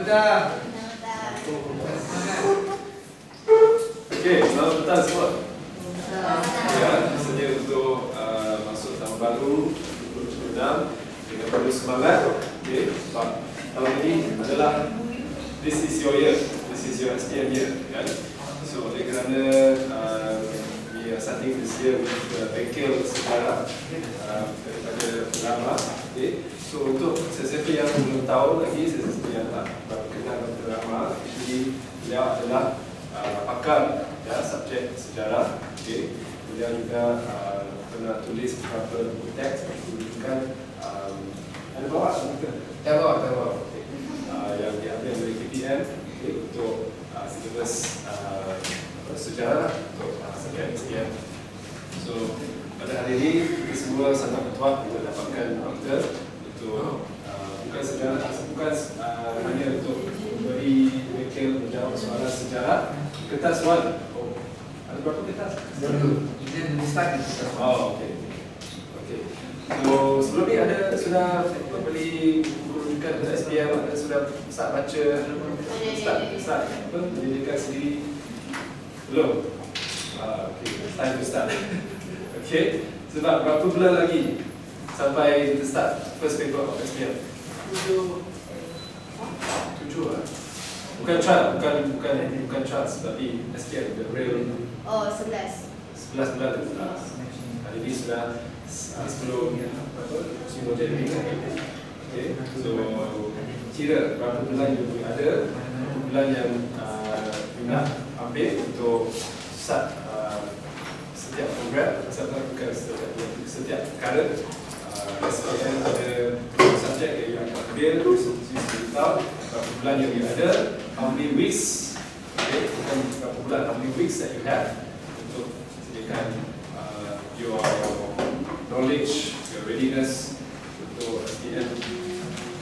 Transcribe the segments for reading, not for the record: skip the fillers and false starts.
Okey, selamat petang semua. Ya, sedia untuk masuk tahun baru 2026 dengan penuh semangat. Okey, sebab tahun ini adalah this is your year, this is your SPM year, kan? So oleh kerana we are starting this year with bengkel sejarah daripada lama. Okay. So untuk sesiapa yang belum tahu lagi, sesiapa yang tak kenal Dr. Rahma, actually beliau adalah pakar ya, subjek sejarah. Okay. Beliau juga pernah tulis beberapa buku teks menunjukkan ada bawa ke? Bawa. Okay. Yang diambil dari KPM okay, untuk silibus sejarah untuk subjek SPM. So pada hari ini kita semua sangat bertuah untuk dapatkan doktor untuk bukan sejarah, bukan hanya untuk beri bengkel menjawab soalan sejarah. Kertas soalan. Oh, ada berapa kertas? Oh, okey. Okey. So sebelum ni ada sudah beli buku rujukan untuk SPM, ada sudah start baca, start pendidikan sendiri belum? Okay, time to start. Okay, sebab berapa bulan lagi sampai kita start first paper of SPM? 7 lah. Bukan trial, bukan trial, tapi SPM, the real. Oh, 11 bulan tu. Hari ini sudah sebelum Januari. Okay, so kira berapa bulan yang ada, berapa bulan yang nak ambil untuk start setiap program, bukan setiap perkara. SPM ada subjek yang akan ambil, tahu berapa bulan yang ada, how many weeks, okay, bukan berapa bulan, how many weeks that you have untuk sediakan your knowledge, your readiness untuk SPM.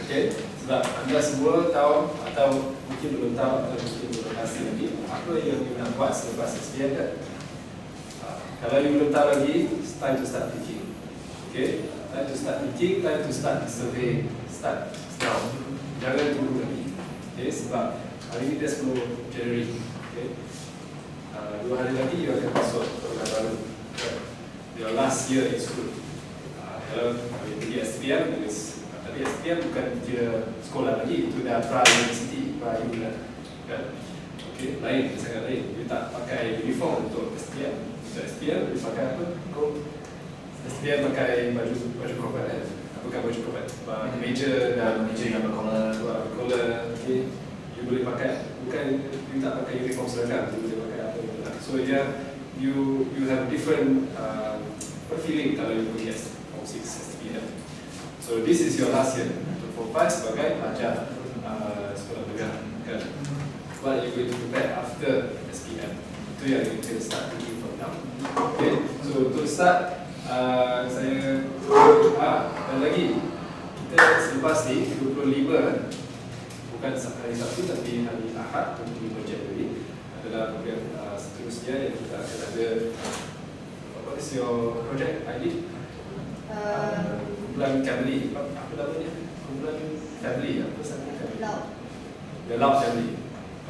Okay, sebab anda semua tahu atau mungkin belum tahu atau mungkin belum pasti lagi apa yang you nak buat selepas SPM kan? Kalau you belum tahu lagi, it's time to start thinking. Okay, time to start thinking, time to start survey, start now. Jangan tunggu lagi. Okay, sebab hari ini dah 10 Januari. Okay, 2 hari lagi you akan masuk program baru. Your last year in school. Kalau you pergi SPM, tapi SPM bukan dia sekolah lagi, itu dah pra-university, pra-university kan? Okay, lain, sangat lain. You tak pakai uniform untuk SPM. Untuk SPM, you pakai apa? SPM pakai baju korporat kan? Bukan baju korporat, kemeja dan collar. Okay, you boleh pakai, bukan you tak pakai uniform seragam, you boleh pakai apa pun. So you have different feeling kalau you pergi Form 6 SPM. So this is your last year untuk Form 5 sebagai pelajar sekolah menengah kan? What are you going to prepare after SPM? Itu yang you can start thinking from now. Okay, so untuk start saya dan lagi kita selepas ni 25 bukan hari Sabtu tapi hari Ahad 25 Januari adalah program seterusnya yang kita akan ada. What is your project ID? Kumpulan family, apa namanya? Kumpulan family, apa sama family? The Loud Family.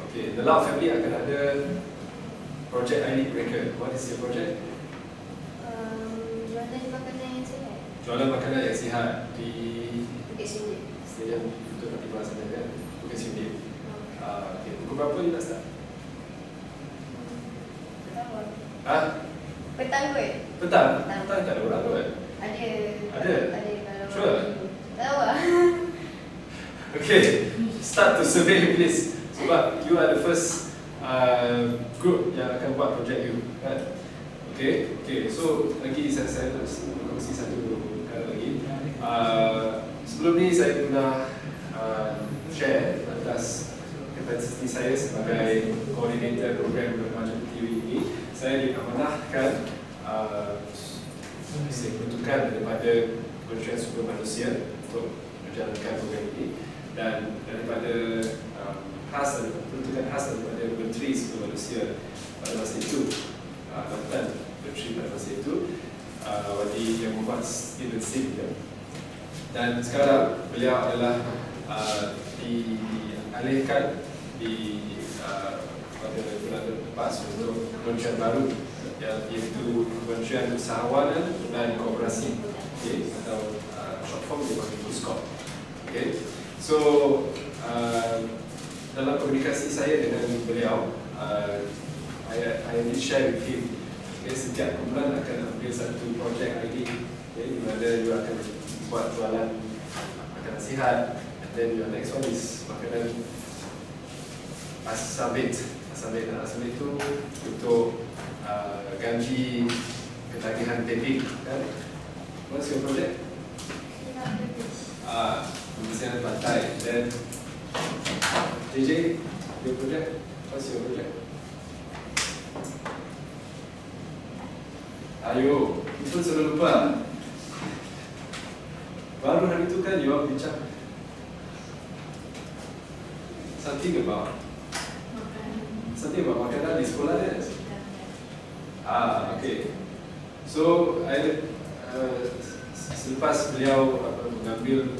Okay, The Loud Family akan ada project ID breaker. What is your project? Jualan makanan yang sihat di Stadium Futur Katiba sana kan? Bukit Sindir. Okay, pukul berapa you nak start? Petang kot? Petang tak ada orang kot? Ada? Sure? Tahu lah. Okay, start to survey please. Sebab you are the first group yang akan buat project you kan? Okay, so lagi saya terus kongsi satu perkara lagi. Sebelum ni saya pernah share atas kapasiti saya sebagai koordinator program Remaja TV ini. Saya diamanahkan peruntukan daripada Kementerian Sumber Manusia untuk menjalankan program ini dan daripada peruntukan khas daripada Menteri Sumber Manusia pada masa itu, Menteri pada masa itu, Wadi yang membuat Steven Sim dan sekarang beliau adalah dialihkan di pada bulan lepas untuk kementerian baru, iaitu Kementerian Usahawanan dan Koperasi, atau short form dipanggil KUSKOP. So dalam komunikasi saya dengan beliau, I did share with him, setiap bulan akan ambil satu projek ID, di mana you akan buat jualan makanan sihat, and then your next one is makanan asabit. Asabit itu untuk ganti ketagihan debit, kan? What's your project? Pembersihan pantai. Then JJ, your project? What's your project? Ayo, itu sudah lupa. Baru hari itu kan you all bincang something about makanan di sekolah dia. Okay. So selepas beliau mengambil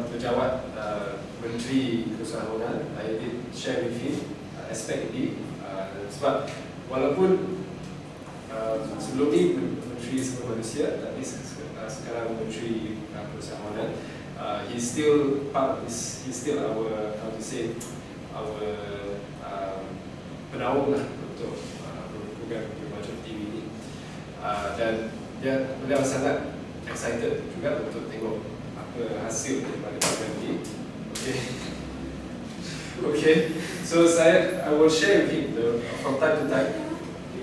pejabat Menteri Keusahawanan, I did share with him aspek ini, sebab walaupun sebelum ni Menteri Sumber Manusia, tapi sekarang Menteri Keusahawanan, he's still our, how to say, our penaung lah untuk program macam TV ni, dan beliau sangat excited juga untuk tengok apa hasil daripada program ni. Okay. So I will share with him from time to time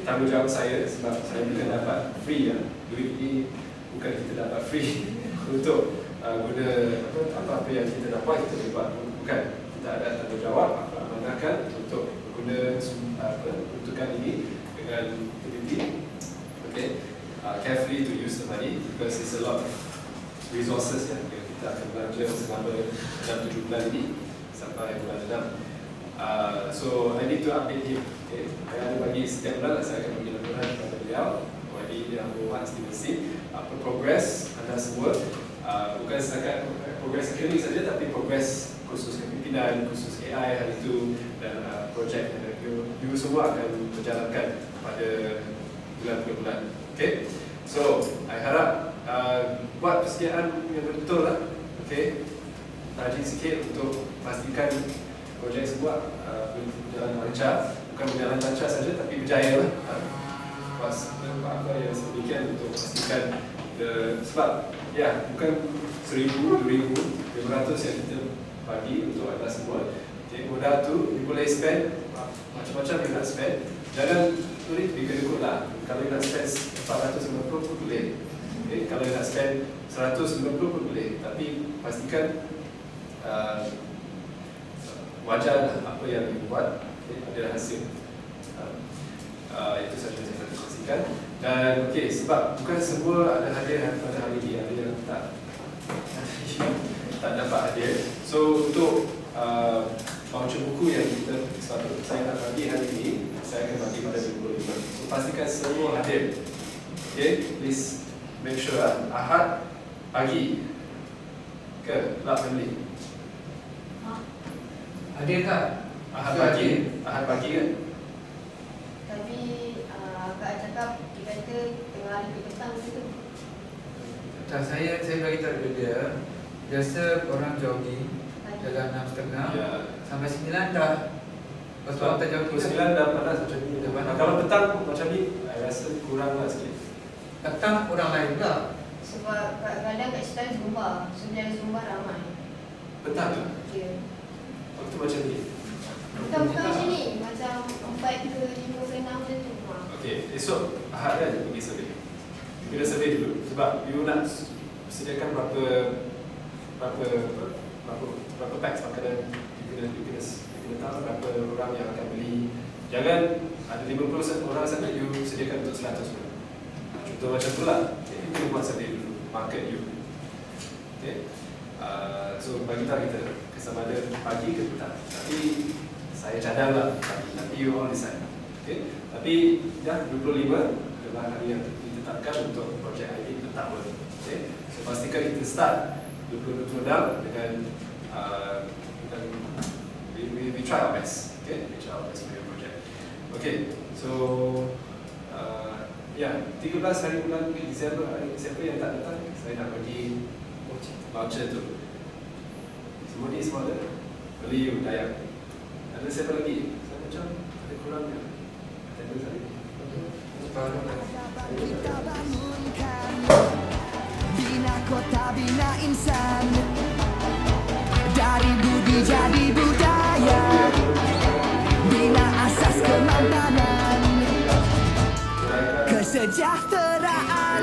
tanggungjawab saya, sebab saya bukan dapat free duit ni bukan kita dapat free untuk guna apa-apa yang kita dapat kita buat, bukan. Kita ada tanggungjawab amanahkan untuk guna peruntukan ini dengan teliti, carefully to use the money, because it's a lot of resources yang kita akan belanja selama dalam 7 bulan ini sampai bulan 6. So I need to update him. Saya ada bagi setiap bulan, saya akan bagi laporan kepada beliau, ini yang buat estimasi apa progress anda semua, bukan setakat progress akademik saja, tapi progress khusus kepimpinan, khusus AI hari itu, dan projek yang you semua akan menjalankan pada bulan-bulan. Okay, so I harap buat persediaan yang betul lah. Okay, rajin sikit untuk pastikan projek semua berjalan lancar, bukan berjalan lancar saja tapi berjaya lah. Apa yang sedemikian untuk pastikan sebab bukan 1,000, 2,000, 500 yang kita bagi untuk anda semua. Modal tu you boleh spend macam-macam you nak spend, jangan tulis dikut lah. Kalau you nak spend 490 pun boleh, kalau you nak spend 150 pun boleh, tapi pastikan wajar lah apa yang you buat, ada hasil. Itu sahaja yang saya nak kongsikan. Dan sebab bukan semua ada hadiah pada hari ini, ada yang tak dapat hadiah. So untuk voucher buku yang saya nak bagi hari ini, saya akan bagi pada 25. So pastikan semua hadir. Please make sure Ahad pagi ke Lab Family. Hadir tak? Ahad pagi kan? Tapi Kak cakap dia kata tengah hari ke petang gitu. Tak, saya bagi tahu dia. Biasa orang jogging dalam 6.30 sampai 9 dah. Lepas tu hantar jogging 9 dah panas macam ni. Kalau petang macam ni, saya rasa kurang lah sikit. Petang kurang lain pula. Sebab kadang-kadang kat situ ada Zumba. Sebenarnya Zumba ramai. Petang tu? Ya. Waktu macam ni? Bukan macam ni. Macam 4 ke 5 ke 6 macam tu. Esok Ahad kan pergi survey. Kita survey dulu. Sebab you nak sediakan berapa packs makanan, you kena tahu berapa orang yang akan beli. Jangan ada 50 orang sana, you sediakan untuk 100 orang. Contoh macam tu lah. You kena buat survey dulu, market you. So bagi tahu kita sama ada pagi ke petang. Tapi saya cadang lah pagi, tapi you all decide. Tapi dah 25 adalah hari yang ditetapkan untuk projek ID pertama. So pastikan kita start 2026 dengan we try our best. Okay, we try our best for your project. Okay, so 13 hari bulan Disember, siapa yang tak datang, saya nak bagi voucher tu. Semua ni semua ada. Melayu, Dayak. Ada siapa lagi? Saya macam ada kurangnya. Attendance hari ni. Kita bangunkan bina kota, bina insan, dari budi jadi budaya, bina asas kemampanan, kesejahteraan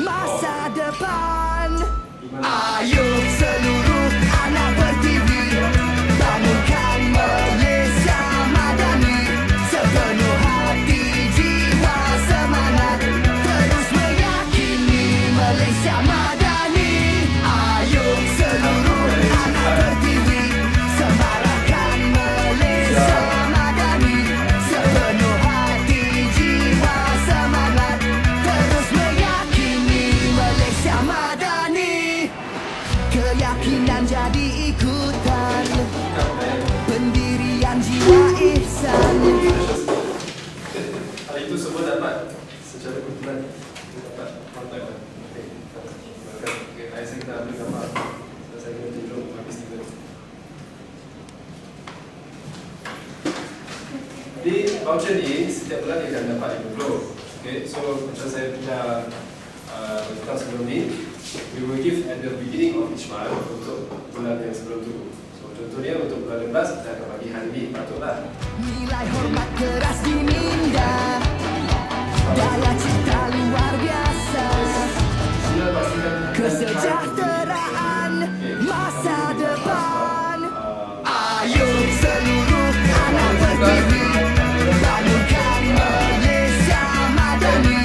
masa depan. Ayo seluruh anak Pertiwi, bangunkan Malaysia madani, sepenuh hati, jiwa, semangat, terus meyakini Malaysia madani. Ayo seluruh anak Pertiwi, semarakkan Malaysia madani, sepenuh hati, jiwa, semangat, terus meyakini Malaysia madani. Keyakinan jadi ikutan, pendirian jiwa ihsan. Hari itu semua dapat secara kebetulan dapat kontak. Okey. Okey, saya kita ambil gambar. Saya kena tunjuk habis tiba. Di voucher ni setiap bulan dia akan dapat 50. Okey, so macam saya punya beritahu sebelum ni, we will give at the beginning of each month untuk bulan yang sebelum tu. So contohnya untuk bulan 12 kita akan bagi hari ni, patutlah. Nilai hormat keras diminda, daya cipta luar biasa, Sila pastikan kesejahteraan masa depan. Ayo seluruh anak Pertiwi, bangunkan Malaysia madani,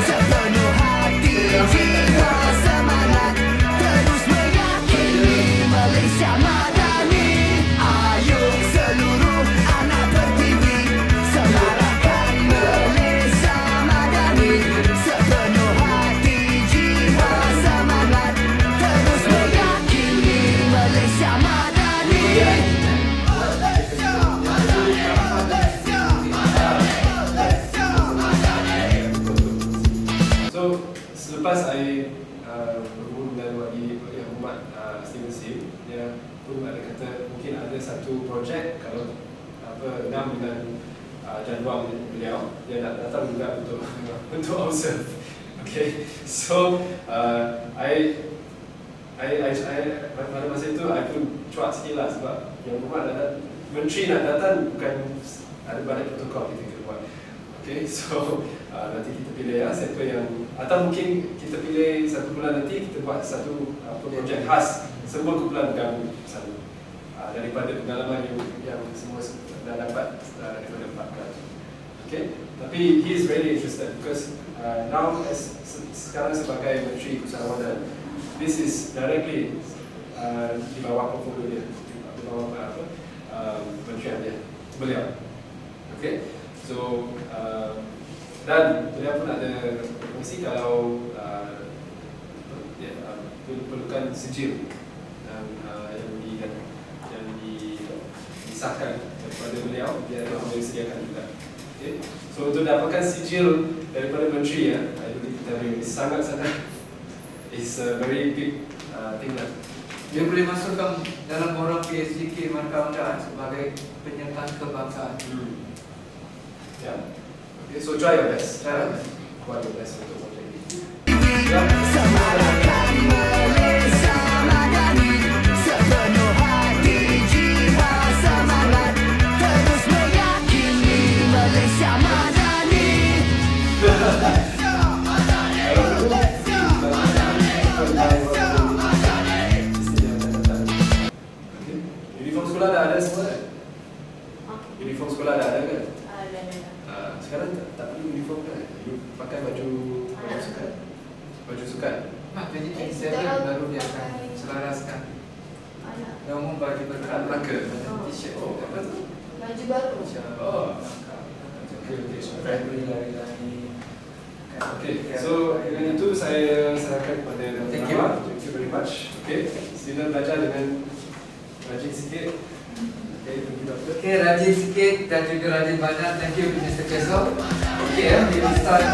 sepenuh hati, jiwa, semangat, terus meyakini Malaysia madani. Ayo seluruh anak Pertiwi, semarakkan Malaysia madani, sepenuh hati, jiwa, semangat, terus meyakini Malaysia madani. So selepas saya berhubung dan bagi hormat Steven Sim, dia pun ada kata mungkin ada satu projek kalau ngam dengan jadual beliau, dia nak datang juga untuk untuk observe. Okay, so pada masa itu I pun cuak sikit lah sebab yang hormat datang, menteri nak datang bukan ada banyak protokol kita kena buat. Okay, so nanti kita pilih siapa yang, atau mungkin kita pilih satu bulan nanti kita buat satu projek khas semua kumpulan bergabung bersama daripada pengalaman yang semua dah dapat daripada 4 bulan. Okay, tapi he is really interested because now sekarang sebagai Menteri Keselamatan, this is directly di bawah portfolio dia, di bawah menterian dia, beliau. Okay, so dan beliau pun ada fungsi kalau perlukan sijil yang disahkan daripada beliau, dia akan disediakan juga. Okay. So untuk dapatkan sijil daripada menteri, I believe kita sangat-sangat is a very big thing lah. Dia boleh masukkan dalam orang PSJK markah undang sebagai penyertaan kebangsaan. Yeah. Okay, so try your best. Buat your best untuk projek ini. Semarakkan Malaysia madani, sepenuh hati, jiwa, semangat, terus meyakini Malaysia madani. Uniform sekolah dah ada semua kan? Uniform sekolah dah ada kan? Sekarang tak perlu uniform kan? You pakai baju sukan. Baju sukan. Jadi T7 baru dia akan selaraskan. Yang umum baju berkelaka, t-shirt. Oh, apa tu? Baju baru. Oh. Okay. Primary lari-lari. Okay, so dengan itu saya serahkan kepada Thank you. Thank you very much. Okay, sila belajar dengan rajin sikit. Okay, thank you doktor. Okay, rajin sikit dan juga rajin banyak. Thank you Mr. Keso. Okay, we will start